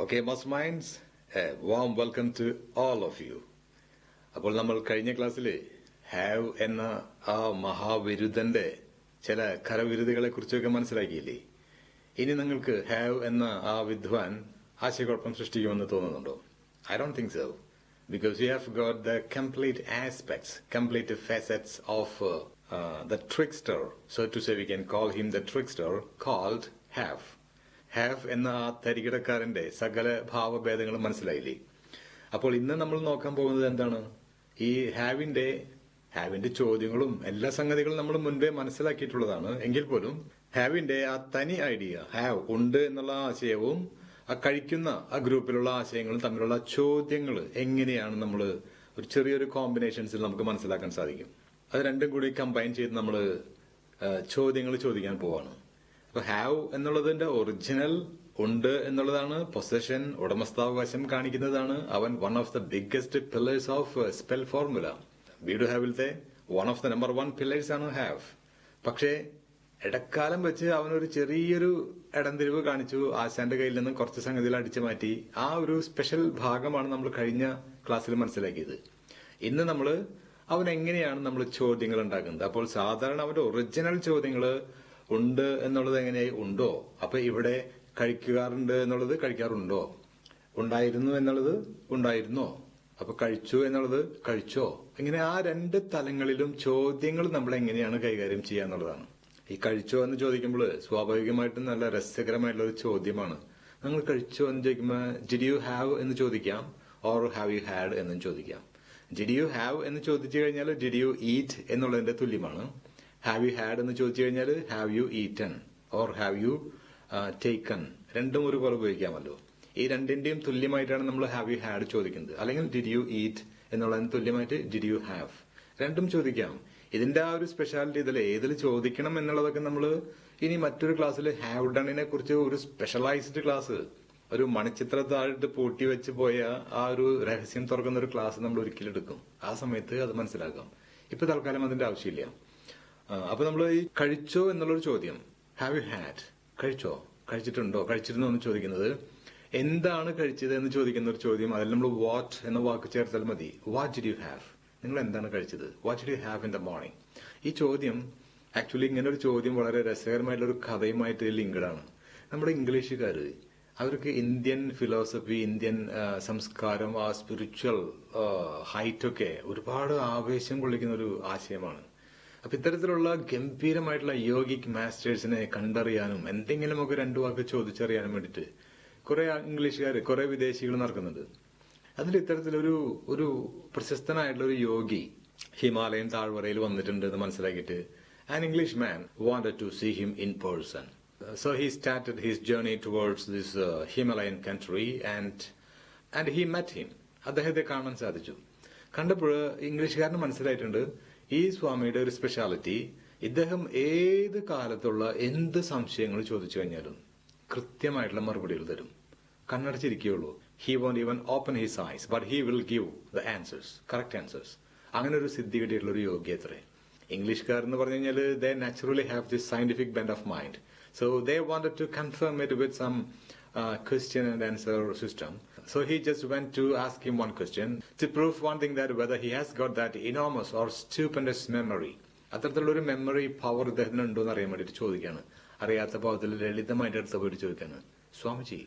Okay, masterminds, a warm welcome to all of you. അപ്പോൾ നമ്മൾ കഴിഞ്ഞ ക്ലാസ്സിൽ ഹാവ് എന്ന ആ മഹാവിരുദ്ധന്റെ ചില കരവിരുതുകളെ കുറിച്ചൊക്കെ മനസ്സിലാക്കിയില്ലേ? ഇനി നിങ്ങൾക്ക് ഹാവ് എന്ന ആ വിദ്വാൻ ആശയക്കുഴപ്പം സൃഷ്ടിക്കുമെന്ന് തോന്നുന്നുണ്ടോ? I don't think so. Because you have got the complete aspects, complete facets of the trickster. So to say, we can call him the trickster called have. Have എന്ന ആ തരികിടക്കാരന്റെ സകല ഭാവഭേദങ്ങളും മനസ്സിലായില്ലേ? അപ്പോൾ ഇന്ന് നമ്മൾ നോക്കാൻ പോകുന്നത് എന്താണ്? ഈ ഹാവിന്റെ ചോദ്യങ്ങളും എല്ലാ സംഗതികളും നമ്മൾ മുൻപേ മനസ്സിലാക്കിയിട്ടുള്ളതാണ്. എങ്കിൽ പോലും ഹാവിന്റെ ആ തനി ഐഡിയ, ഹാവ് ഉണ്ട് എന്നുള്ള ആശയവും ആ കഴിക്കുന്ന ആ ഗ്രൂപ്പിലുള്ള ആശയങ്ങളും തമ്മിലുള്ള ചോദ്യങ്ങൾ എങ്ങനെയാണ് നമ്മൾ ഒരു ചെറിയൊരു കോമ്പിനേഷൻസിൽ നമുക്ക് മനസ്സിലാക്കാൻ സാധിക്കും. അത് രണ്ടും കൂടി കമ്പൈൻ ചെയ്ത് നമ്മൾ ചോദ്യങ്ങൾ ചോദിക്കാൻ പോവാണ്. അപ്പൊ ഹാവ് എന്നുള്ളതിന്റെ ഒറിജിനൽ ഉണ്ട് എന്നുള്ളതാണ്, പൊസഷൻ ഉടമസ്ഥാവകാശം കാണിക്കുന്നതാണ്. അവൻ one of the biggest pillars of spell formula. Be do ഹാവിലത്തെ one of the number 1 pillars ആണ് ഹാവ്. പക്ഷേ ഇടക്കാലം വെച്ച് അവനൊരു ചെറിയൊരു ഇടംതിരിവ് കാണിച്ചു. ആശാന്റെ കയ്യിൽ നിന്നും കുറച്ച് സംഗതികൾ അടിച്ചു മാറ്റി. ആ ഒരു സ്പെഷ്യൽ ഭാഗമാണ് നമ്മൾ കഴിഞ്ഞ ക്ലാസ്സിൽ മനസ്സിലാക്കിയത്. ഇന്ന് നമ്മൾ അവൻ എങ്ങനെയാണ് നമ്മൾ ചോദ്യങ്ങൾ ഉണ്ടാക്കുന്നത്. അപ്പോൾ സാധാരണ അവന്റെ ഒറിജിനൽ ചോദ്യങ്ങള് ഉണ്ട് എന്നുള്ളത് എങ്ങനെയായി? ഉണ്ടോ? അപ്പൊ ഇവിടെ കഴിക്കാറുണ്ട് എന്നുള്ളത് കഴിക്കാറുണ്ടോ? ഉണ്ടായിരുന്നു എന്നുള്ളത് ഉണ്ടായിരുന്നോ? അപ്പൊ കഴിച്ചു എന്നുള്ളത് കഴിച്ചോ? ഇങ്ങനെ ആ രണ്ട് തലങ്ങളിലും ചോദ്യങ്ങൾ നമ്മൾ എങ്ങനെയാണ് കൈകാര്യം ചെയ്യുക എന്നുള്ളതാണ്. ഈ കഴിച്ചോ എന്ന് ചോദിക്കുമ്പോൾ സ്വാഭാവികമായിട്ടും നല്ല രസകരമായിട്ടുള്ള ഒരു ചോദ്യമാണ്. നിങ്ങൾ കഴിച്ചോ എന്ന് ചോദിക്കുമ്പോൾ ഡിഡ് യു ഹാവ് എന്ന് ചോദിക്കാം, ഓർ ഹാവ് യു ഹാഡ് എന്നും ചോദിക്കാം. ഡിഡ് യു ഹാവ് എന്ന് ചോദിച്ചു കഴിഞ്ഞാൽ ഡിഡ് യു ഈറ്റ് എന്നുള്ളതിന്റെ തുല്യമാണ്. ഹാവ് യു ഹാഡ് എന്ന് ചോദിച്ചു കഴിഞ്ഞാൽ have you eaten or have you taken, രണ്ടും ഒരുപോലെ ഉപയോഗിക്കാമല്ലോ. ഈ രണ്ടിന്റെയും തുല്യമായിട്ടാണ് നമ്മൾ ഹാവ് യു ഹാഡ് ചോദിക്കുന്നത്. അല്ലെങ്കിൽ ഡിഡ് യു ഈറ്റ് എന്നുള്ളതിന് തുല്യമായിട്ട് ഡിഡ് യു ഹാവ്, രണ്ടും ചോദിക്കാം. ഇതിന്റെ ആ ഒരു സ്പെഷ്യാലിറ്റി ഏതിൽ ചോദിക്കണം എന്നുള്ളതൊക്കെ നമ്മൾ ഇനി മറ്റൊരു ക്ലാസ്സിൽ ഹാവ് ഡണിനെ കുറിച്ച് ഒരു സ്പെഷ്യലൈസ്ഡ് ക്ലാസ്, ഒരു മണിച്ചിത്രത്താഴിട്ട് പൂട്ടി വെച്ച് പോയ ആ ഒരു രഹസ്യം തുറക്കുന്ന ഒരു ക്ലാസ് നമ്മൾ ഒരിക്കലും എടുക്കും. ആ സമയത്ത് അത് മനസ്സിലാക്കാം. ഇപ്പൊ തൽക്കാലം അതിന്റെ ആവശ്യമില്ല. അപ്പൊ നമ്മൾ ഈ കഴിച്ചോ എന്നുള്ളൊരു ചോദ്യം, ഹാവ് യു ഹാഡ്, കഴിച്ചോ, കഴിച്ചിട്ടുണ്ടോ, കഴിച്ചിരുന്നോ എന്ന് ചോദിക്കുന്നത്, എന്താണ് കഴിച്ചത് എന്ന് ചോദിക്കുന്ന ഒരു ചോദ്യം. അതിൽ നമ്മൾ വാട്ട് എന്ന വാക്ക് ചേർത്താൽ മതി. വാട്ട് ഡിഡ് യു ഹാവ്, നിങ്ങൾ എന്താണ് കഴിച്ചത്? What did you have in the morning. ഈ ചോദ്യം ആക്ച്വലി ഇങ്ങനെ ഒരു ചോദ്യം വളരെ രസകരമായിട്ടുള്ള ഒരു കഥയുമായിട്ട് ലിങ്ക്ഡ് ആണ്. നമ്മുടെ ഇംഗ്ലീഷുകാര് അവർക്ക് ഇന്ത്യൻ ഫിലോസഫി, ഇന്ത്യൻ സംസ്കാരം, ആ സ്പിരിച്വൽ ഹൈറ്റൊക്കെ ഒരുപാട് ആവേശം കൊള്ളിക്കുന്ന ഒരു ആശയമാണ്. അപ്പൊ ഇത്തരത്തിലുള്ള ഗംഭീരമായിട്ടുള്ള യോഗിക് മാസ്റ്റേഴ്സിനെ കണ്ടറിയാനും എന്തെങ്കിലുമൊക്കെ രണ്ടു വാക്ക് ചോദിച്ചറിയാനും വേണ്ടിയിട്ട് കുറെ ഇംഗ്ലീഷുകാർ, കുറെ വിദേശികൾ നടക്കുന്നുണ്ട്. അതിൽ ഇത്തരത്തിലൊരു ഒരു പ്രശസ്തനായിട്ടുള്ള ഒരു യോഗി ഹിമാലയൻ താഴ്വരയിൽ വന്നിട്ടുണ്ട് എന്ന് മനസ്സിലാക്കിയിട്ട് an Englishman wanted to see him in person. So he started his journey towards this Himalayan country and he met him. അദ്ദേഹത്തെ കാണാൻ സാധിച്ചു. കണ്ടപ്പോൾ ഇംഗ്ലീഷുകാരന് മനസ്സിലായിട്ടുണ്ട് ഈ സ്വാമിയുടെ ഒരു സ്പെഷ്യാലിറ്റി, ഇദ്ദേഹം ഏത് കാലത്തുള്ള എന്ത് സംശയങ്ങൾ ചോദിച്ചു കഴിഞ്ഞാലും കൃത്യമായിട്ടുള്ള മറുപടികൾ തരും. കണ്ണടച്ചിരിക്കുകയുള്ളൂ. He won't even open his eyes but he will give the answers, correct answers. അങ്ങനെ ഒരു സിദ്ധി കിട്ടിയിട്ടുള്ള ഒരു യോഗി അത്രേ. ഇംഗ്ലീഷുകാർ എന്ന് പറഞ്ഞു കഴിഞ്ഞാൽ they naturally have this scientific bend of mind. So they wanted to confirm it with some question and answer system. So he just went to ask him one question to prove one thing, that whether he has got that enormous or stupendous memory. അത്തരത്തിലുള്ള ഒരു memory power ഇദ്ദേഹത്തിന് ഉണ്ടോ എന്ന് അറിയാൻ വേണ്ടിയിട്ട് ചോദിക്കാണ്. അറിയാത്ത ഭാവത്തിൽ ലളിതമായിട്ട് അടുത്ത പോയിട്ട് ചോദിക്കാണ്, Swamiji,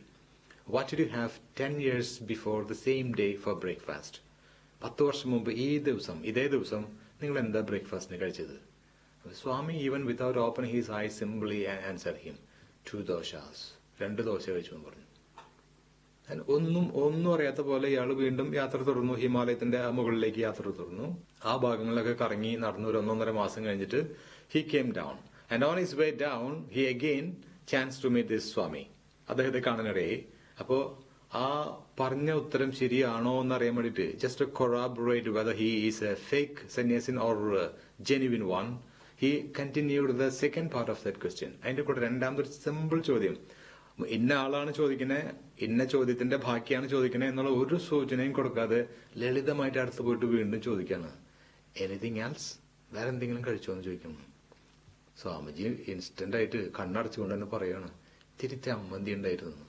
what did you have 10 years before the same day for breakfast? 10 വർഷം മുമ്പ് ഇതേ ദിവസം നിങ്ങൾ എന്താ ബ്രേക്ക്ഫാസ്റ്റിന് കഴിച്ചത്? Swami even without open his eye simply answer him 2 doshas, 2 dosa കഴിച്ചു എന്ന് പറഞ്ഞു. ഒന്നും അറിയാത്ത പോലെ ഇയാൾ വീണ്ടും യാത്ര തുടർന്നു. ഹിമാലയത്തിന്റെ മുകളിലേക്ക് യാത്ര തുടർന്നു. ആ ഭാഗങ്ങളിലൊക്കെ കറങ്ങി നടന്നു. ഒരു 1.5 മാസം കഴിഞ്ഞിട്ട് he came down and on his way down he again chance to meet this Swami. അദ്ദേഹത്തെ കാണാനിടയായി. അപ്പോ ആ പറഞ്ഞ ഉത്തരം ശരിയാണോ എന്ന് അറിയാൻ വേണ്ടിയിട്ട് just corroborate whether he is a fake sannyasin or genuine one, he continued the second part of that question. അതിന്റെ കൂടെ രണ്ടാമതൊരു സിമ്പിൾ ചോദ്യം, ഇന്ന ആളാണ് ചോദിക്കുന്നത്, ഇന്ന ചോദ്യത്തിന്റെ ബാക്കിയാണ് ചോദിക്കുന്നത് എന്നുള്ള ഒരു സൂചനയും കൊടുക്കാതെ ലളിതമായിട്ട് അടുത്ത് പോയിട്ട് വീണ്ടും ചോദിക്കാണ്, എനിത്തിങ് എൽസ്, വേറെ എന്തെങ്കിലും കഴിച്ചോ എന്ന് ചോദിക്കുന്നു. സ്വാമിജി ഇൻസ്റ്റന്റ് ആയിട്ട് കണ്ണടച്ചുകൊണ്ട് തന്നെ പറയാണ്, തിരി ചമ്മന്തി ഉണ്ടായിരുന്നു.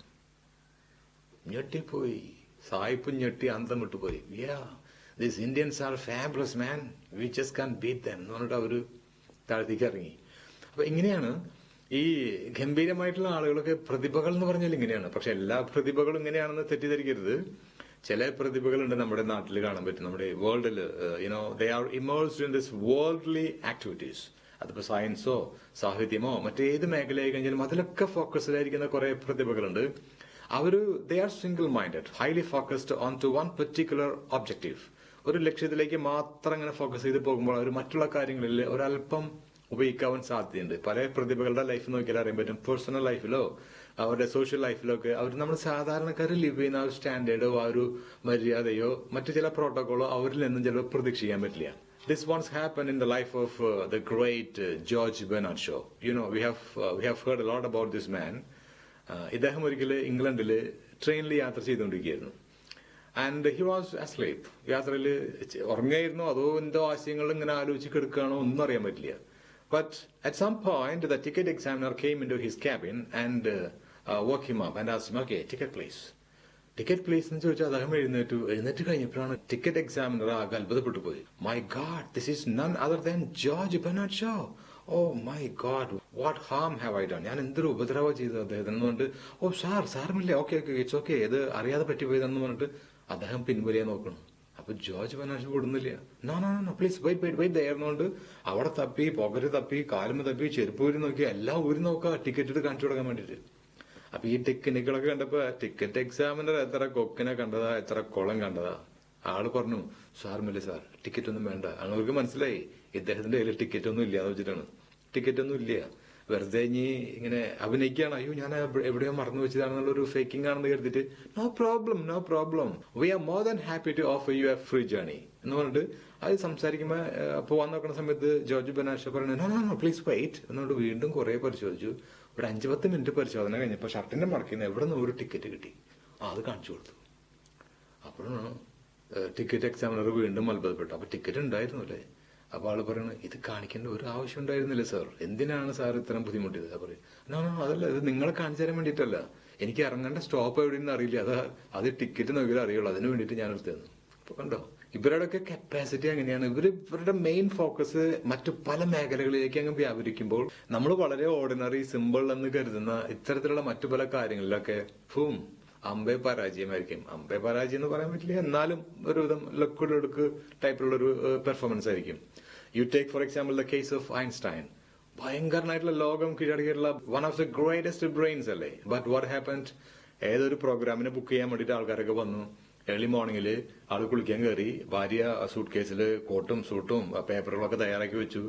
ഞെട്ടിപ്പോയി. സായിപ്പ് ഞെട്ടി അന്തം വിട്ടുപോയി. These Indians are fabulous man, we just can beat them എന്ന് പറഞ്ഞിട്ട് അവര് താഴത്തേക്ക് ഇറങ്ങി. അപ്പൊ ഇങ്ങനെയാണ് ഈ ഗംഭീരമായിട്ടുള്ള ആളുകളൊക്കെ പ്രതിഭകൾ എന്ന് പറഞ്ഞാൽ ഇങ്ങനെയാണ്. പക്ഷെ എല്ലാ പ്രതിഭകളും ഇങ്ങനെയാണെന്ന് തെറ്റിദ്ധരിക്കരുത്. ചില പ്രതിഭകളുണ്ട് നമ്മുടെ നാട്ടിൽ കാണാൻ പറ്റും, നമ്മുടെ വേൾഡിൽ. They are immersed in this worldly activities. അതിപ്പോ സയൻസോ സാഹിത്യമോ മറ്റേത് മേഖലയായി കഴിഞ്ഞാലും അതിലൊക്കെ ഫോക്കസ്ഡായിരിക്കുന്ന കുറെ പ്രതിഭകളുണ്ട്. അവര് they are single minded, highly focused on to one particular objective. ഒരു ലക്ഷ്യത്തിലേക്ക് മാത്രം അങ്ങനെ ഫോക്കസ് ചെയ്ത് പോകുമ്പോൾ അവർ മറ്റുള്ള കാര്യങ്ങളിൽ ഒരല്പം ഉപയോഗിക്കാവാൻ സാധ്യതയുണ്ട്. പല പ്രതിഭകളുടെ ലൈഫ് നോക്കിയാൽ അറിയാൻ പറ്റും. പേഴ്സണൽ ലൈഫിലോ അവരുടെ സോഷ്യൽ ലൈഫിലോ ഒക്കെ അവർ നമ്മൾ സാധാരണക്കാർ ലിവ് ചെയ്യുന്ന ആ ഒരു സ്റ്റാൻഡേർഡോ ആ ഒരു മര്യാദയോ മറ്റു ചില പ്രോട്ടോകോളോ അവരിൽ നിന്നും ചിലപ്പോൾ പ്രതീക്ഷിക്കാൻ പറ്റില്ല. This once happened in the life of the great George Bernard Shaw. We have heard a lot about this man. ഇദ്ദേഹം ഒരിക്കല് ഇംഗ്ലണ്ടില് ട്രെയിനിൽ യാത്ര ചെയ്തുകൊണ്ടിരിക്കുകയായിരുന്നു. And he was asleep. യാത്രയിൽ ഉറങ്ങായിരുന്നോ അതോ എന്തോ ആശയങ്ങൾ ഇങ്ങനെ ആലോചിച്ച് കിടക്കുകയാണോ ഒന്നും അറിയാൻ പറ്റില്ല. But at some point, the ticket examiner came into his cabin and woke him up and asked him, "Okay, ticket please." Ticket place എന്ന് ചോദിച്ചാൽ അദ്ദേഹം എഴുന്നേറ്റ് കഴിഞ്ഞപ്പോഴാണ് ടിക്കറ്റ് എക്സാമിനർ ആകെ അത്ഭുതപ്പെട്ടു പോയി. My god, this is none other than George Bernard Shaw. Oh my god, what harm have I done? ഞാൻ എന്തൊരു ഉപദ്രവം ചെയ്തു അദ്ദേഹത്തിന് പറഞ്ഞിട്ട്, ഓ സാരമില്ല, ഓക്കെ ഇറ്റ്സ് ഓക്കെ, ഇത് അറിയാതെ പറ്റിപ്പോയതെന്ന് പറഞ്ഞിട്ട് അദ്ദേഹം പിൻവലിയാൻ നോക്കണം. അപ്പൊ ജോർജ് ബെർണാഡ് ഷോ വിടുന്നില്ല. നോ പ്ലീസ് വെയിറ്റ് ദയർന്നുകൊണ്ട് അവിടെ തപ്പി, പോക്കറ്റ് തപ്പി, കാലുമ തപ്പി, ചെരുപ്പ് ഊരി നോക്കി, എല്ലാം ഊരി നോക്കുക ടിക്കറ്റ് എടുത്ത് കാണിച്ചു കൊടുക്കാൻ വേണ്ടിട്ട്. അപ്പൊ ഈ ടെക്നിക്കുകളൊക്കെ കണ്ടപ്പോ ടിക്കറ്റ് എക്സാമിനർ എത്ര കൊക്കിനെ കണ്ടതാ, എത്ര കുളം കണ്ടതാ. ആള് പറഞ്ഞു, സാറുമില്ല സാർ, ടിക്കറ്റ് ഒന്നും വേണ്ട. അവർക്ക് മനസ്സിലായി ഇദ്ദേഹത്തിന്റെ കയ്യിൽ ടിക്കറ്റ് ഒന്നും ഇല്ലാന്ന് വെച്ചിട്ടാണ്. ടിക്കറ്റ് ഒന്നും ഇല്ല, വെറുതെ ഇങ്ങനെ അഭിനയിക്കുകയാണ്. അയ്യോ ഞാൻ എവിടെയോ മറന്നു വെച്ചതാണെന്നുള്ളൊരു ഫേക്കിംഗ് ആണെന്ന് കരുതിട്ട്, no problem we are more than happy to offer you a free journey എന്ന് പറഞ്ഞിട്ട് അത് സംസാരിക്കുമ്പോ പോവാൻ നോക്കുന്ന സമയത്ത് ജോർജ് ബെർണാഡ് ഷോ പറയുന്നത്, നോ പ്ലീസ് വെയിറ്റ് എന്നുകൊണ്ട് വീണ്ടും കുറെ പരിശോധിച്ചു. ഒരു 5-10 മിനിറ്റ് പരിശോധന കഴിഞ്ഞപ്പോ ഷർട്ടിന്റെ മടക്കിന്ന് എവിടെ നിന്ന് ഒരു ടിക്കറ്റ് കിട്ടി. അത് കാണിച്ചു കൊടുത്തു. അപ്പോഴാണ് ടിക്കറ്റ് എക്സാമിനർ വീണ്ടും അത്ഭുതപ്പെട്ടു. അപ്പൊ ടിക്കറ്റ് ഉണ്ടായിരുന്നു അല്ലേ? അപ്പൊ ആള് പറയണത്, ഇത് കാണിക്കേണ്ട ഒരു ആവശ്യം ഉണ്ടായിരുന്നില്ല സാർ, എന്തിനാണ് സാർ ഇത്രയും ബുദ്ധിമുട്ടിയത്? പറയും, അതല്ല, ഇത് നിങ്ങളെ കാണിച്ചു തരാൻ വേണ്ടിയിട്ടല്ല, എനിക്ക് ഇറങ്ങേണ്ട സ്റ്റോപ്പ് എവിടെയെന്ന് അറിയില്ല, അത് ടിക്കറ്റ് നോക്കിയാൽ അറിയുള്ളൂ, അതിന് വേണ്ടിയിട്ട് ഞാൻ എടുത്തത്. അപ്പൊ കണ്ടോ, ഇവരുടെയൊക്കെ കപ്പാസിറ്റി എങ്ങനെയാണ്. ഇവരുടെ മെയിൻ ഫോക്കസ് മറ്റു പല മേഖലകളിലേക്ക് അങ്ങ് വ്യാപരിക്കുമ്പോൾ നമ്മൾ വളരെ ഓർഡിനറി സിമ്പിൾ എന്ന് കരുതുന്ന ഇത്തരത്തിലുള്ള മറ്റു പല കാര്യങ്ങളിലൊക്കെ അമ്പേ പരാജയമായിരിക്കും. അമ്പേ പരാജയം എന്ന് പറയാൻ പറ്റില്ല, എന്നാലും ഒരുവിധം ലക്കുടുക്ക് ടൈപ്പിലുള്ള ഒരു പെർഫോമൻസ് ആയിരിക്കും. You take for example the case of Einstein. ഭയങ്കരനായിട്ടുള്ള ലോകം കീഴടക്കിയിട്ടുള്ള one of the greatest brains അല്ലേ? But what happened? ഏതൊരു പ്രോഗ്രാമിനെ ബുക്ക് ചെയ്യാൻ വേണ്ടിയിട്ട് ആൾക്കാരൊക്കെ വന്നു. ഏർലി മോർണിംഗിൽ ആള് കുളിക്കാൻ കയറി, ഭാര്യ സൂട്ട് കേസില് കോട്ടും സൂട്ടും പേപ്പറുകളൊക്കെ തയ്യാറാക്കി വെച്ചു.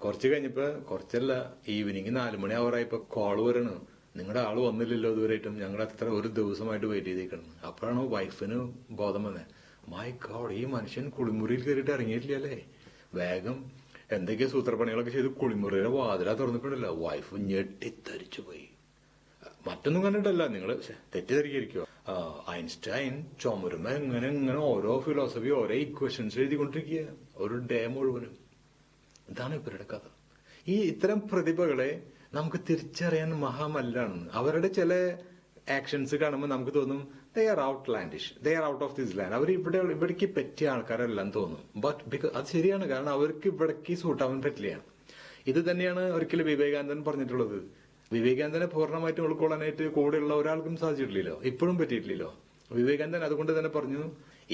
കുറച്ച് കഴിഞ്ഞപ്പോ, കുറച്ചല്ല, ഈവനിങ് 4 മണി ആവറായപ്പോ കോള് വരണം, നിങ്ങളുടെ ആള് വന്നില്ലല്ലോ ഇതുവരെയായിട്ടും, ഞങ്ങൾ അത്ര ഒരു ദിവസമായിട്ട് വെയിറ്റ് ചെയ്തേക്കണം. അപ്പോഴാണ് വൈഫിന് ബോധം വന്നത്, മൈ ഗോഡ്, ഈ മനുഷ്യൻ കുളിമുറിയിൽ കയറിയിട്ട് ഇറങ്ങിയിട്ടില്ല അല്ലേ? വേഗം എന്തൊക്കെയോ സൂത്രപ്പണികളൊക്കെ ചെയ്ത് കുളിമുറിയുടെ വാതിലാ തുറന്നപ്പോഴല്ല വൈഫ് ഞെട്ടിത്തരിച്ചു പോയി. മറ്റൊന്നും കണ്ടിട്ടല്ല, നിങ്ങൾ തെറ്റിദ്ധരിക്കുമോ? ഐൻസ്റ്റൈൻ ചുമരുമ ഇങ്ങനെ ഓരോ ഫിലോസഫി, ഓരോ ഇക്വേഷൻസ് എഴുതിക്കൊണ്ടിരിക്കുക ഒരു ഡേ മുഴുവനും. ഇതാണ് ഇവരുടെ കഥ. ഇത്തരം പ്രതിഭകളെ നമുക്ക് തിരിച്ചറിയാൻ മഹാമല്ലാണ്. അവരുടെ ചില ആക്ഷൻസ് കാണുമ്പോൾ നമുക്ക് തോന്നും, they are outlandish, they are out of this land, അവർ ഇവിടേക്ക് പറ്റിയ ആൾക്കാരെല്ലാം തോന്നും. ബട്ട് അത് ശരിയാണ്, കാരണം അവർക്ക് ഇവിടേക്ക് സൂട്ടാവാൻ പറ്റില്ല. ഇത് തന്നെയാണ് ഒരിക്കലും വിവേകാനന്ദൻ പറഞ്ഞിട്ടുള്ളത്. വിവേകാനന്ദനെ പൂർണ്ണമായിട്ടും ഉൾക്കൊള്ളാനായിട്ട് കൂടെയുള്ള ഒരാൾക്കും സാധിച്ചിട്ടില്ലല്ലോ, ഇപ്പോഴും പറ്റിയിട്ടില്ലല്ലോ. വിവേകാനന്ദൻ അതുകൊണ്ട് തന്നെ പറഞ്ഞു,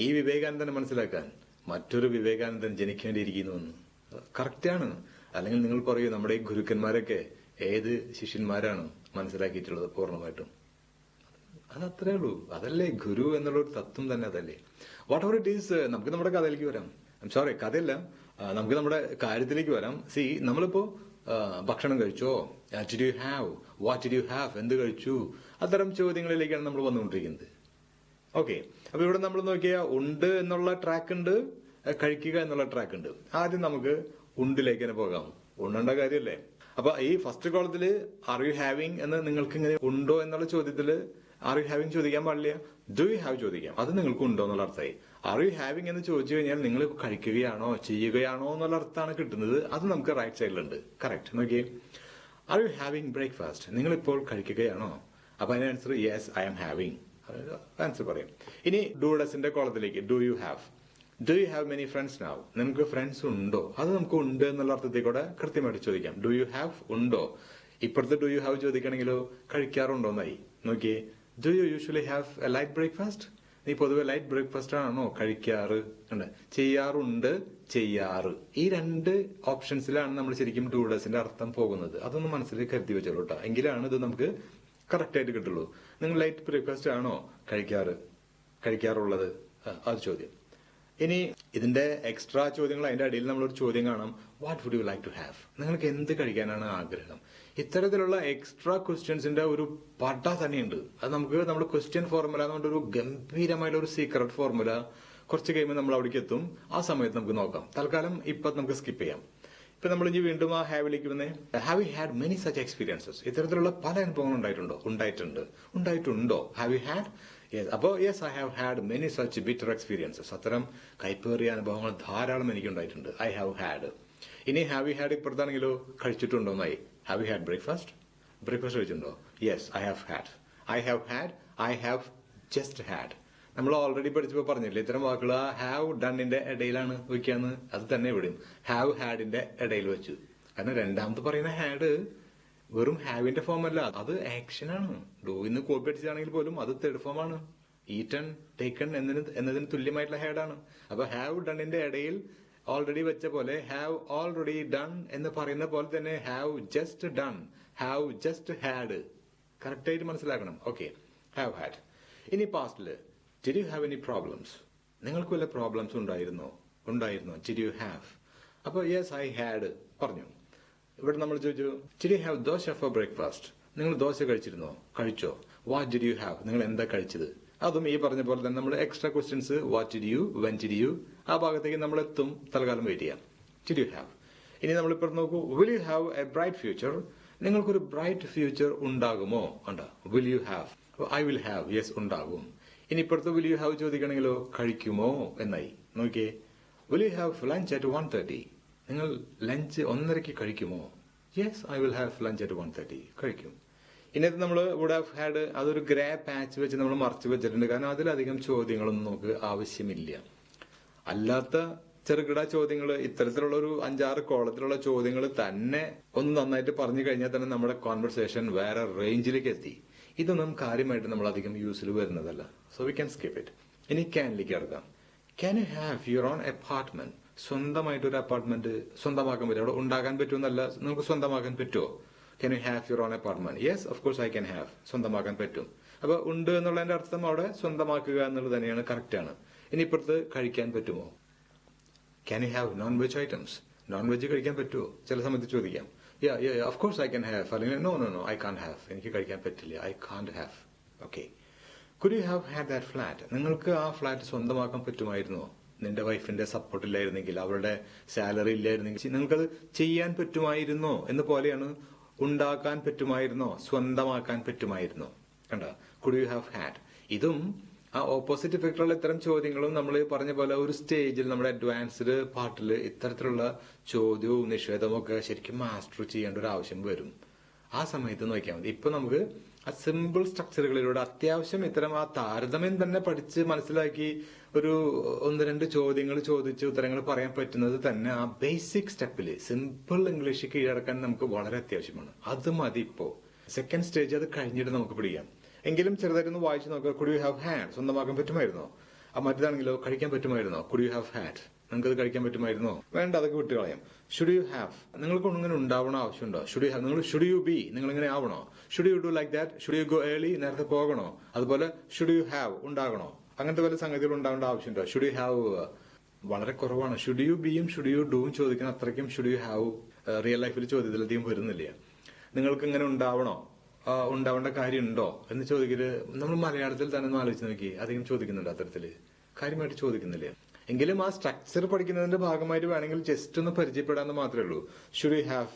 ഈ വിവേകാനന്ദനെ മനസ്സിലാക്കാൻ മറ്റൊരു വിവേകാനന്ദൻ ജനിക്കേണ്ടിയിരിക്കുന്നു എന്ന്. കറക്റ്റാണ്. അല്ലെങ്കിൽ നിങ്ങൾ പറയൂ, നമ്മുടെ ഈ ഗുരുക്കന്മാരൊക്കെ ഏത് ശിഷ്യന്മാരാണ് മനസ്സിലാക്കിയിട്ടുള്ളത് പൂർണ്ണമായിട്ടും? അതത്രേ ഉള്ളൂ. അതല്ലേ ഗുരു എന്നുള്ള ഒരു തത്വം തന്നെ, അതല്ലേ. വാട്ട് എവർ ഇറ്റ് ഈസ്, നമുക്ക് നമ്മുടെ കഥയിലേക്ക് വരാം. സോറി, കഥയല്ല, നമുക്ക് നമ്മുടെ കാര്യത്തിലേക്ക് വരാം. നമ്മളിപ്പോ ഭക്ഷണം കഴിച്ചോ, did you have, what did you have, എന്ത് കഴിച്ചു, അത്തരം ചോദ്യങ്ങളിലേക്കാണ് നമ്മൾ വന്നുകൊണ്ടിരിക്കുന്നത്. ഓക്കെ, അപ്പൊ ഇവിടെ നമ്മൾ നോക്കിയാൽ ഉണ്ട് എന്നുള്ള ട്രാക്ക് ഉണ്ട്, കഴിക്കുക എന്നുള്ള ട്രാക്ക് ഉണ്ട്. ആദ്യം നമുക്ക് ഉണ്ടിലേക്ക് തന്നെ പോകാം. ഉണ്ണേണ്ട കാര്യമല്ലേ? അപ്പൊ ഈ ഫസ്റ്റ് കോളത്തില് ആർ യു ഹാവിങ് എന്ന് നിങ്ങൾക്ക് ഇങ്ങനെ ഉണ്ടോ എന്നുള്ള ചോദ്യത്തില് ആർ യു ഹാവിങ് ചോദിക്കാൻ പാടില്ല, ഡു യു ഹാവ് ചോദിക്കാം. അത് നിങ്ങൾക്ക് ഉണ്ടോ എന്നുള്ള അർത്ഥമായി. ആർ യു ഹാവിങ് എന്ന് ചോദിച്ചു കഴിഞ്ഞാൽ നിങ്ങൾ കഴിക്കുകയാണോ ചെയ്യുകയാണോ എന്നുള്ള അർത്ഥമാണ് കിട്ടുന്നത്. അത് നമുക്ക് റൈറ്റ് സൈഡിലുണ്ട്. കറക്റ്റ്. നോക്കിയേ, ആർ യു ഹാവിങ് ബ്രേക്ക്ഫാസ്റ്റ്, നിങ്ങൾ ഇപ്പോൾ കഴിക്കുകയാണോ? അപ്പൊ അതിന് answer yes I am having. Answer പറയാം. ഇനി ഡൂഡസിന്റെ കോളത്തിലേക്ക് do you have many friends now? നിങ്ങൾക്ക് ഫ്രണ്ട്സ് ഉണ്ടോ? അത് നമുക്ക് ഉണ്ട് എന്നുള്ള അർത്ഥത്തിൽ കൂടെ കൃത്യമായിട്ട് ചോദിക്കാം. ഡു യു ഹാവ് ഉണ്ടോ? ഇപ്പുറത്ത് ഡു യു ഹാവ് ചോദിക്കണമെങ്കിലോ കഴിക്കാറുണ്ടോന്നായി. നോക്കിയേ, do you usually have A light breakfast? നീ പൊതുവെ ലൈറ്റ് ബ്രേക്ക്ഫാസ്റ്റ് ആണോ കഴിക്കാറ്? ചെയ്യാറുണ്ട്, ചെയ്യാറ്. ഈ രണ്ട് ഓപ്ഷൻസിലാണ് നമ്മൾ ശരിക്കും ഡൂഡസിന്റെ അർത്ഥം പോകുന്നത്. അതൊന്ന് മനസ്സിൽ കരുതി വെച്ചോളൂ കേട്ടോ. എങ്കിലാണ് ഇത് നമുക്ക് കറക്റ്റ് ആയിട്ട് കിട്ടുള്ളൂ. നിങ്ങൾ ലൈറ്റ് ബ്രേക്ക്ഫാസ്റ്റ് ആണോ കഴിക്കാറുള്ളത്? അത് ചോദ്യം. ഇനി ഇതിന്റെ എക്സ്ട്രാ ചോദ്യങ്ങൾ അതിന്റെ അടിയിൽ നമ്മളൊരു ചോദ്യം കാണാം, what would you like to have? നിങ്ങൾക്ക് എന്ത് കഴിക്കാനാണ് ആഗ്രഹം? ഇത്തരത്തിലുള്ള എക്സ്ട്രാ ക്വസ്റ്റ്യൻസിന്റെ ഒരു പട തന്നെയുണ്ട്. അത് നമ്മൾ ക്വസ്റ്റ്യൻ ഫോർമുല എന്ന് പറഞ്ഞൊരു ഗംഭീരമായിട്ടുള്ള ഒരു സീക്രട്ട് ഫോർമുല കുറച്ച് കഴിയുമ്പോൾ നമ്മൾ അവിടേക്ക് എത്തും. ആ സമയത്ത് നമുക്ക് നോക്കാം. തൽക്കാലം ഇപ്പൊ നമുക്ക് സ്കിപ്പ് ചെയ്യാം. ഇപ്പൊ നമ്മൾ ഇനി വീണ്ടും ആ ഹാവിലേക്ക് വന്നേ. Have you had many such experiences? ഇത്തരത്തിലുള്ള പല അനുഭവങ്ങളും ഉണ്ടായിട്ടുണ്ടോ? Have you had? യെസ്. അപ്പോ yes, I have had many such bitter experiences. അത്തരം കൈപ്പേറിയ അനുഭവങ്ങൾ ധാരാളം എനിക്ക് ഉണ്ടായിട്ടുണ്ട്. I have had. ഇനി ഹാവ് യു ഹാഡ് ഇപ്പുറത്താണെങ്കിലോ കഴിച്ചിട്ടുണ്ടോന്നായി. ഹാവ് യു ഹാഡ് ബ്രേക്ക്ഫാസ്റ്റ് കഴിച്ചിട്ടുണ്ടോ? Yes, I have just had. നമ്മൾ ഓൾറെഡി പഠിച്ചപ്പോ പറഞ്ഞില്ലേ, ഇത്തരം വാക്കുകൾ ആ ഹാവ് ഡണ്ണിന്റെ ഇടയിലാണ് വെക്കാന്ന്. അത് തന്നെ ഇവിടെയും ഹാവ് ഹാഡിന്റെ ഇടയിൽ വെച്ചു. കാരണം രണ്ടാമത് പറയുന്ന ഹാഡ് വെറും ഹാവിന്റെ ഫോം അല്ല, അത് ആക്ഷനാണ്. ഡൂന്ന് കോപ്പി അടിച്ചാണെങ്കിൽ പോലും അത് തേർഡ് ഫോം ആണ്. ഈറ്റൺ, ടേക്കൺ എന്നതിന് തുല്യമായിട്ടുള്ള ഹാഡാണ്. അപ്പൊ ഹാവ് ഡണ്ണിന്റെ ഇടയിൽ ഓൾറെഡി വെച്ച പോലെ ഹാവ് ഓൾറെഡി ഡൺ എന്ന് പറയുന്ന പോലെ തന്നെ have just done, have just had. Correct ആയിട്ട് മനസ്സിലാക്കണം. Okay, have had. ഇനി പാസ്റ്റില് did you have any problems? നിങ്ങൾക്ക് വല്ല പ്രോബ്ലംസ് ഉണ്ടായിരുന്നോ? Did you have? അപ്പൊ യെസ്, ഐ ഹാഡ് പറഞ്ഞു. ഇവിടെ നമ്മൾ ചോദിച്ചു did you have dosa for breakfast? നിങ്ങൾ ദോശ കഴിച്ചോ? What did you have? നിങ്ങൾ എന്താ കഴിച്ചത്? അതും ഈ പറഞ്ഞ പോലെ തന്നെ നമ്മൾ extra questions what did you, when did you, ആ ഭാഗത്തേക്ക് നമ്മൾ എത്തും. തൽക്കാലം വെയിറ്റ് ചെയ്യാം. Did you have. ഇനി നമ്മളിപ്പോൾ നോക്കൂ, will you have a bright future? നിങ്ങൾക്കൊരു ബ്രൈറ്റ് ഫ്യൂച്ചർ ഉണ്ടാകുമോ? Will you have? I will have. Yes, ഉണ്ടാകും. ഇനി ഇപ്പുറത്ത് വിൽ യു ഹാവ് ചോദിക്കണമെങ്കിലോ കഴിക്കുമോ എന്നായി. നോക്കിയേ, will you have lunch at 1:30? നിങ്ങൾ ലഞ്ച് 1:30 കഴിക്കുമോ? Yes, I will have lunch at 1:30. കഴിക്കും. ഇന്നത്തെ നമ്മൾ വുഡ് ഹാവ് ഹാഡ് അതൊരു ഗ്രേ പാച്ച് വെച്ച് നമ്മൾ മറച്ചു വെച്ചിട്ടുണ്ട്. കാരണം അതിലധികം ചോദ്യങ്ങളൊന്നും നമുക്ക് ആവശ്യമില്ല. അല്ലാത്ത ചെറുകിട ചോദ്യങ്ങൾ, ഇത്തരത്തിലുള്ള ഒരു 5-6 കോളത്തിലുള്ള ചോദ്യങ്ങൾ തന്നെ ഒന്ന് നന്നായിട്ട് പറഞ്ഞു കഴിഞ്ഞാൽ തന്നെ നമ്മുടെ കോൺവെർസേഷൻ വേറെ റേഞ്ചിലേക്ക് എത്തി. ഇതൊന്നും കാര്യമായിട്ട് നമ്മൾ അധികം യൂസിൽ വരുന്നതല്ല. So we can skip it. ഇനി ക്യാനിലേക്ക് കിടക്കാം. Can you have your own apartment? സ്വന്തമായിട്ട് ഒരു അപ്പാർട്ട്മെന്റ് സ്വന്തമാക്കാൻ പറ്റും. അവിടെ ഉണ്ടാക്കാൻ പറ്റുമെന്നല്ല, നമുക്ക് സ്വന്തമാക്കാൻ പറ്റുമോ? Can you have your own apartment? Yes, of course I can have. സ്വന്തമാക്കാൻ പറ്റും. അപ്പൊ ഉണ്ട് എന്നുള്ളതിന്റെ അർത്ഥം അവിടെ സ്വന്തമാക്കുക എന്നുള്ളത് തന്നെയാണ്, കറക്റ്റ് ആണ്. ഇനി ഇപ്പുറത്ത് കഴിക്കാൻ പറ്റുമോ? Can you have known veg items? Non veg കഴിക്കാൻ പറ്റുമോ? ചില സമയത്ത് ചോദിക്കാം. Of course I can have. അല്ലെങ്കിൽ നോ ഐ കാൻ ഹാവ്. എനിക്ക് കഴിക്കാൻ പറ്റില്ല. I can't have. Okay. Could you have had that flat? നിങ്ങൾക്ക് ആ ഫ്ലാറ്റ് സ്വന്തമാക്കാൻ പറ്റുമായിരുന്നോ? നിന്റെ വൈഫിന്റെ സപ്പോർട്ട് ഇല്ലായിരുന്നെങ്കിൽ, അവരുടെ സാലറി ഇല്ലായിരുന്നെങ്കിൽ നിങ്ങൾക്കത് ചെയ്യാൻ പറ്റുമായിരുന്നോ എന്ന് പോലെയാണ്. ഉണ്ടാക്കാൻ പറ്റുമായിരുന്നോ? സ്വന്തമാക്കാൻ പറ്റുമായിരുന്നോ? കണ്ട, കുഡ് യു ഹാവ് ഹാഡ്. ഇതും ആ ഓപ്പോസിറ്റ് ഇഫക്റ്റുള്ള ഇത്തരം ചോദ്യങ്ങളും നമ്മൾ പറഞ്ഞ പോലെ ഒരു സ്റ്റേജിൽ നമ്മുടെ അഡ്വാൻസ്ഡ് പാർട്ടിൽ ഇത്തരത്തിലുള്ള ചോദ്യവും നിഷേധവും ഒക്കെ ശരിക്കും മാസ്റ്റർ ചെയ്യേണ്ട ഒരു ആവശ്യം വരും. ആ സമയത്ത് നോക്കിയാൽ മതി. ഇപ്പൊ നമുക്ക് ആ സിമ്പിൾ സ്ട്രക്ചറുകളിലൂടെ അത്യാവശ്യം ഇത്തരം ആ താരതമ്യം തന്നെ പഠിച്ച് മനസ്സിലാക്കി ഒരു 1-2 ചോദ്യങ്ങൾ ചോദിച്ച് ഉത്തരങ്ങൾ പറയാൻ പറ്റുന്നത് തന്നെ ആ ബേസിക് സ്റ്റെപ്പില് സിമ്പിൾ ഇംഗ്ലീഷ് കീഴടക്കാൻ നമുക്ക് വളരെ അത്യാവശ്യമാണ്. അത് മതി. ഇപ്പോ സെക്കൻഡ് സ്റ്റേജ് അത് കഴിഞ്ഞിട്ട് നമുക്ക് പിടിക്കാം. എങ്കിലും ചെറുതായിട്ടൊന്ന് വായിച്ചു നോക്കുക. Could you have had? സ്വന്തമാക്കാൻ പറ്റുമായിരുന്നോ? മറ്റേതാണെങ്കിലോ കഴിക്കാൻ പറ്റുമായിരുന്നോ? Could you have had? നിങ്ങൾക്ക് അത് കഴിക്കാൻ പറ്റുമായിരുന്നോ? വേണ്ട, അതൊക്കെ വിട്ട് കളയാം. Should you have? നിങ്ങൾക്ക് ഇങ്ങനെ ഉണ്ടാവണ ആവശ്യമുണ്ടോ? Should you have? നിങ്ങൾ ഷുഡ് യു ബി? നിങ്ങൾ ഇങ്ങനെ ആവണോ? Should you do like that? Should you go early? നേരത്തെ പോകണോ? അതുപോലെ ഷുഡ് യു ഹാവ് ഉണ്ടാകണോ? അങ്ങനത്തെ വല്ല സംഗതികൾ ഉണ്ടാവേണ്ട ആവശ്യമുണ്ടോ? ഷുഡ് യു ഹാവ് വളരെ കുറവാണ്. ഷുഡ് യു ബിയും ഷുഡ് യു ഡൂവും ചോദിക്കുന്ന അത്രയ്ക്കും ഷുഡ് യു ഹാവ് റിയൽ ലൈഫിൽ ചോദ്യത്തിലധികം വരുന്നില്ല. നിങ്ങൾക്ക് ഇങ്ങനെ ഉണ്ടാവേണ്ട കാര്യമുണ്ടോ എന്ന് ചോദിക്കല് നമ്മൾ മലയാളത്തിൽ തന്നെ ഒന്ന് ആലോചിച്ച് നോക്കി. അധികം ചോദിക്കുന്നുണ്ട് അത്തരത്തില്, കാര്യമായിട്ട് ചോദിക്കുന്നില്ല. എങ്കിലും ആ സ്ട്രക്ചർ പഠിക്കുന്നതിന്റെ ഭാഗമായിട്ട് വേണമെങ്കിൽ ജസ്റ്റ് ഒന്ന് പരിചയപ്പെടാന്ന് മാത്രമേ ഉള്ളൂ. Should you have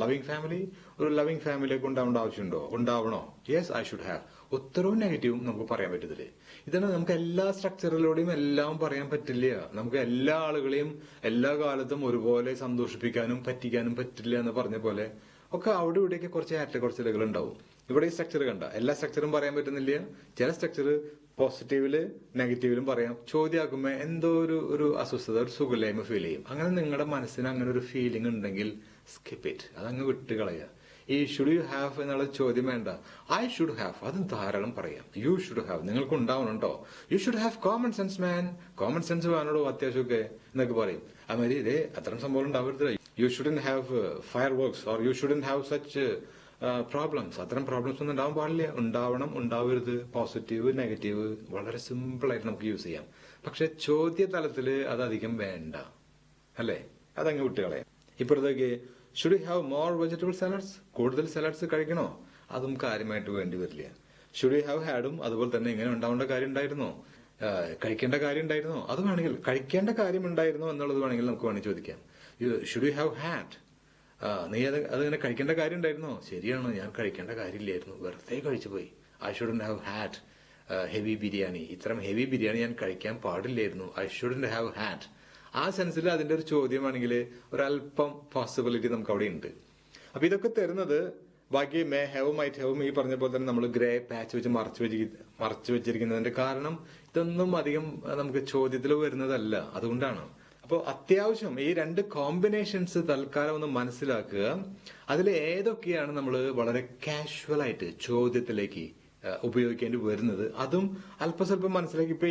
loving family? ഒരു ലവിംഗ് ഫാമിലിയൊക്കെ ഉണ്ടാവേണ്ട ആവശ്യമുണ്ടോ? ഉണ്ടാവണോ? Yes, I should have. ഉത്തരവും നെഗറ്റീവും നമുക്ക് പറയാൻ പറ്റത്തില്ലേ? ഇതാണ് നമുക്ക് എല്ലാ സ്ട്രക്ചറിലൂടെയും എല്ലാം പറയാൻ പറ്റില്ല. നമുക്ക് എല്ലാ ആളുകളെയും എല്ലാ കാലത്തും ഒരുപോലെ സന്തോഷിപ്പിക്കാനും പറ്റിക്കാനും പറ്റില്ല എന്ന് പറഞ്ഞ പോലെ ഒക്കെ അവിടെ ഇവിടെയൊക്കെ കുറച്ച് ഏറ്റക്കുറച്ചിലുകൾ ഉണ്ടാവും. ഇവിടെ ഈ സ്ട്രക്ചർ കണ്ട എല്ലാ സ്ട്രക്ചറും പറയാൻ പറ്റുന്നില്ല. ചില സ്ട്രക്ചർ പോസിറ്റീവില് നെഗറ്റീവിലും പറയാം. ചോദ്യമാക്കുമ്പോ എന്തോ ഒരു അസ്വസ്ഥത, ഒരു സുഖമില്ലായ്മ ഫീൽ ചെയ്യും. അങ്ങനെ നിങ്ങളുടെ മനസ്സിന് അങ്ങനെ ഒരു ഫീലിംഗ് ഉണ്ടെങ്കിൽ സ്കിപ്പ് ഇറ്റ്, അതങ്ങ് വിട്ട് കളയുക. ഈ ഷുഡ് യു ഹാവ് എന്നുള്ള ചോദ്യം വേണ്ട. ഐ ഷുഡ് ഹാവ് അത് ധാരാളം പറയാം. യു ഷുഡ് ഹാവ് നിങ്ങൾക്ക് ഉണ്ടാവണുണ്ടോ. You should have common sense man, common sense വേണോടോ അത്യാവശ്യമൊക്കെ എന്നൊക്കെ പറയും. അതുമാതിരി ഇതേ അത്തരം സംഭവം ഉണ്ടാവരുത്. You shouldn't have fireworks or you shouldn't have such problems. അത്തരം പ്രോബ്ലംസ് ഒന്നും ഉണ്ടാവാൻ പാടില്ല. ഉണ്ടാവണം, ഉണ്ടാവരുത്. പോസിറ്റീവ് നെഗറ്റീവ് വളരെ സിമ്പിൾ ആയിട്ട് നമുക്ക് യൂസ് ചെയ്യാം. പക്ഷെ ചോദ്യ തലത്തില് അത് അധികം വേണ്ട, അല്ലേ? അതങ്ങ് വിട്ടുകളയാം. ഇപ്പോഴത്തേക്ക് should you have more vegetable salads, കൂടുതൽ സാലഡ്സ് കഴിക്കണോ? അതും കാര്യമായിട്ട് വേണ്ടി വരില്ല. ഷുഡ് യു ഹാവ് ഹാഡും അതുപോലെ തന്നെ ഇങ്ങനെ ഉണ്ടാവേണ്ട കാര്യം ഉണ്ടായിരുന്നോ, കഴിക്കേണ്ട കാര്യം ഉണ്ടായിരുന്നോ? അത് വേണമെങ്കിൽ കഴിക്കേണ്ട കാര്യം ഉണ്ടായിരുന്നോ എന്നുള്ളത് വേണമെങ്കിൽ നമുക്ക് വേണമെങ്കിൽ ചോദിക്കാം. ഷുഡ് യു ഹാവ് ഹാഡ്, നീ അതിങ്ങനെ കഴിക്കേണ്ട കാര്യം ഉണ്ടായിരുന്നോ? ശരിയാണോ, ഞാൻ കഴിക്കേണ്ട കാര്യമില്ലായിരുന്നു, വെറുതെ കഴിച്ചു പോയി. I shouldn't have had heavy biryani, ഇത്തരം ഹെവി ബിരിയാണി ഞാൻ കഴിക്കാൻ പാടില്ലായിരുന്നു. I shouldn't have had. ആ സെൻസിൽ അതിന്റെ ഒരു ചോദ്യമാണെങ്കിൽ ഒരല്പം പോസിബിലിറ്റി നമുക്ക് അവിടെ ഉണ്ട്. അപ്പൊ ഇതൊക്കെ തരുന്നത് ബാക്കി മേ ഹാവ് മൈറ്റ് ഹാവും ഈ പറഞ്ഞ പോലെ തന്നെ നമ്മൾ ഗ്രേ പാച്ച് വെച്ച് മറച്ചു വെച്ചിരിക്കുന്നതിന്റെ കാരണം ഇതൊന്നും അധികം നമുക്ക് ചോദ്യത്തിൽ വരുന്നതല്ല. അതുകൊണ്ടാണ്. അപ്പോൾ അത്യാവശ്യം ഈ രണ്ട് കോമ്പിനേഷൻസ് തൽക്കാലം ഒന്ന് മനസ്സിലാക്കുക. അതിൽ ഏതൊക്കെയാണ് നമ്മൾ വളരെ കാഷ്വൽ ആയിട്ട് ചോദ്യത്തിലേക്ക് ഉപയോഗിക്കേണ്ടി വരുന്നത് അതും അല്പസ്വല്പം മനസ്സിലാക്കി. ഇപ്പൊ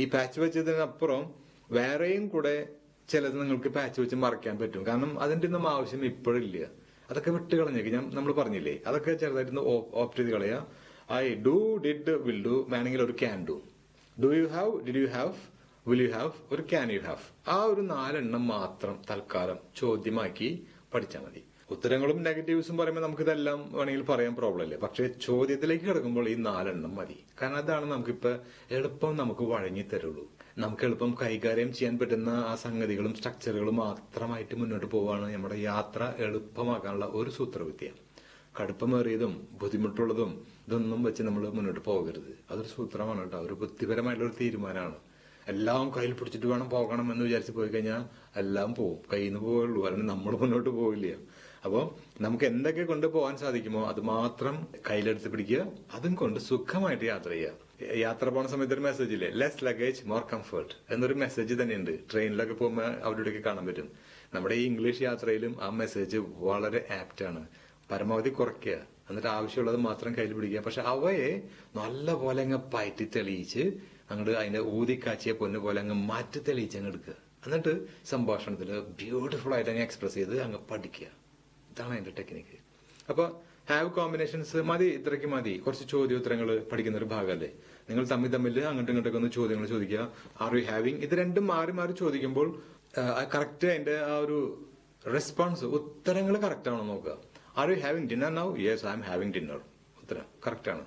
ഈ പാച്ച് വെച്ചതിനപ്പുറം വേറെയും കൂടെ ചിലത് നിങ്ങൾക്ക് പാച്ച് വെച്ച് മറയ്ക്കാൻ പറ്റും. കാരണം അതിന്റെ ഒന്നും ആവശ്യം ഇപ്പോഴില്ല. അതൊക്കെ വിട്ട് കളഞ്ഞേക്ക്. നമ്മൾ പറഞ്ഞില്ലേ, അതൊക്കെ ചെറുതായിട്ടൊന്ന് ഓപ്റ്റ് ചെയ്ത് കളയാ. I do, did, will do, വേണമെങ്കിൽ ഒരു can do. Do you have, did you have, will you have, ഒരു ക്യാൻ യു ഹാവ്. ആ ഒരു 4 എണ്ണം മാത്രം തൽക്കാലം ചോദ്യമാക്കി പഠിച്ചാൽ മതി. ഉത്തരങ്ങളും നെഗറ്റീവ്സും പറയുമ്പോൾ നമുക്കിതെല്ലാം വേണമെങ്കിൽ പറയാൻ പ്രോബ്ലം ഇല്ല. പക്ഷെ ചോദ്യത്തിലേക്ക് കിടക്കുമ്പോൾ ഈ 4 എണ്ണം മതി. കാരണം അതാണ് നമുക്കിപ്പോ എളുപ്പം നമുക്ക് വഴങ്ങി തരുള്ളൂ. നമുക്ക് എളുപ്പം കൈകാര്യം ചെയ്യാൻ പറ്റുന്ന ആ സംഗതികളും സ്ട്രക്ചറുകളും മാത്രമായിട്ട് മുന്നോട്ട് പോവാണ് നമ്മുടെ യാത്ര എളുപ്പമാക്കാനുള്ള ഒരു സൂത്രവിദ്യ. കടുപ്പമേറിയതും ബുദ്ധിമുട്ടുള്ളതും ഇതൊന്നും വെച്ച് നമ്മൾ മുന്നോട്ട് പോകരുത്. അതൊരു സൂത്രമാണ് കേട്ടോ, ഒരു ബുദ്ധിപരമായിട്ടുള്ള ഒരു തീരുമാനമാണ്. എല്ലാം കയ്യിൽ പിടിച്ചിട്ട് വേണം പോകണം എന്ന് വിചാരിച്ച് പോയി കഴിഞ്ഞാൽ എല്ലാം പോവും, കയ്യിൽ നിന്ന് പോവുള്ളൂ, അല്ലെങ്കിൽ നമ്മൾ മുന്നോട്ട് പോവില്ല. അപ്പോൾ നമുക്ക് എന്തൊക്കെ കൊണ്ട് പോകാൻ സാധിക്കുമോ അത് മാത്രം കയ്യിലെടുത്ത് പിടിക്കുക, അതും കൊണ്ട് സുഖമായിട്ട് യാത്ര ചെയ്യുക. യാത്ര പോകുന്ന സമയത്ത് ഒരു മെസ്സേജ് ഇല്ലേ, ലെസ് ലഗേജ് മോർ കംഫർട്ട് എന്നൊരു മെസ്സേജ് തന്നെയുണ്ട്. ട്രെയിനിലൊക്കെ പോകുമ്പോൾ അവിടെയൊക്കെ കാണാൻ പറ്റും. നമ്മുടെ ഈ ഇംഗ്ലീഷ് യാത്രയിലും ആ മെസ്സേജ് വളരെ ആപ്റ്റ് ആണ്. പരമാവധി കുറയ്ക്കുക, എന്നിട്ട് ആവശ്യമുള്ളത് മാത്രം കയ്യിൽ പിടിക്കുക. പക്ഷെ അവയെ നല്ല പോലെ അങ്ങ് പയറ്റി തെളിയിച്ച് അങ്ങോട്ട് അതിന്റെ ഊതിക്കാച്ചിയെ പൊന്നു പോലെ അങ്ങ് മാറ്റി തെളിയിച്ച് അങ്ങ് എടുക്കുക. എന്നിട്ട് സംഭാഷണത്തിൽ ബ്യൂട്ടിഫുൾ ആയിട്ട് അങ്ങ് എക്സ്പ്രസ് ചെയ്ത് അങ്ങ് പഠിക്കുക. ഇതാണ് അതിന്റെ ടെക്നിക്ക്. അപ്പൊ ഹാവ് കോമ്പിനേഷൻസ് മതി, ഇത്രയ്ക്ക് മതി. കുറച്ച് ചോദ്യോത്തരങ്ങൾ പഠിക്കുന്ന ഒരു ഭാഗമല്ലേ. നിങ്ങൾ തമ്മിൽ അങ്ങോട്ടും ഇങ്ങോട്ടൊക്കെ ഒന്ന് ചോദ്യങ്ങൾ ചോദിക്കുക. ആർ യു ഹാവിങ്, ഇത് രണ്ടും മാറി മാറി ചോദിക്കുമ്പോൾ കറക്റ്റ് അതിന്റെ ആ ഒരു റെസ്പോൺസ് ഉത്തരങ്ങൾ കറക്റ്റ് ആണോ നോക്കുക. R you having dinner now, yes I M having dinner, ഉത്തരം കറക്റ്റ് ആണ്.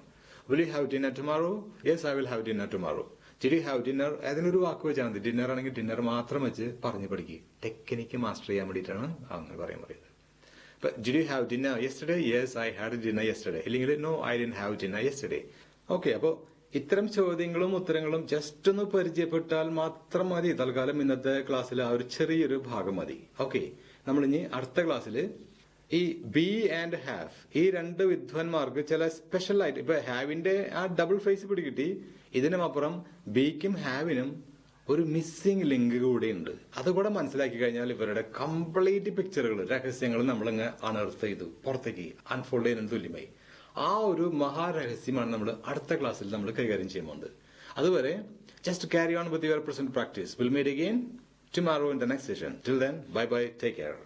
Will you have dinner tomorrow, yes I will have dinner tomorrow. Did you have dinner, അതിനൊരു വാക്ക് വെച്ചാൽ മതി. ഡിന്നർ ആണെങ്കിൽ ഡിന്നർ മാത്രം വെച്ച് പറഞ്ഞു പഠിക്കുക. ടെക്നിക്ക് മാസ്റ്റർ ചെയ്യാൻ വേണ്ടിയിട്ടാണ് അങ്ങനെ പറയുന്നത്. Did you have dinner yesterday? Yes, I had dinner yesterday. അല്ലെങ്കിൽ no, I didn't have dinner yesterday. Okay, അപ്പോൾ ഇത്തരം ചോദ്യങ്ങളും ഉത്തരങ്ങളും ജസ്റ്റ് ഒന്ന് പരിചയപ്പെട്ടാൽ മാത്രം മതി. തൽക്കാലം ഇന്നത്തെ ക്ലാസ്സിൽ ആ ഒരു ചെറിയൊരു ഭാഗം മതി. ഓക്കെ, നമ്മളിനി അടുത്ത ക്ലാസ്സിൽ ഈ ബി ആൻഡ് ഹാവ്, ഈ രണ്ട് വിദ്വാൻമാർക്ക് ചില സ്പെഷ്യൽ ആയിട്ട്, ഇപ്പൊ ഹാവിന്റെ ആ ഡബിൾ ഫേസ് പിടികിട്ടി, ഇതിനുമപ്പുറം ബിക്കും ഹാവിനും ഒരു മിസ്സിംഗ് ലിങ്ക് കൂടെ ഉണ്ട്. അതുകൂടെ മനസ്സിലാക്കി കഴിഞ്ഞാൽ ഇവരുടെ കംപ്ലീറ്റ് പിക്ചറുകൾ, രഹസ്യങ്ങൾ നമ്മളങ്ങ് അണർത്ത് ചെയ്തു പുറത്തേക്ക് അൺഫോൾഡ് ചെയ്യുന്നതിന് തുല്യമായി. ആ ഒരു മഹാരഹസ്യമാണ് നമ്മൾ അടുത്ത ക്ലാസ്സിൽ നമ്മൾ കൈകാര്യം ചെയ്യുന്നുണ്ട്. അതുവരെ just carry on with your present practice. We'll meet again tomorrow in the next session. Till then, bye bye, take care.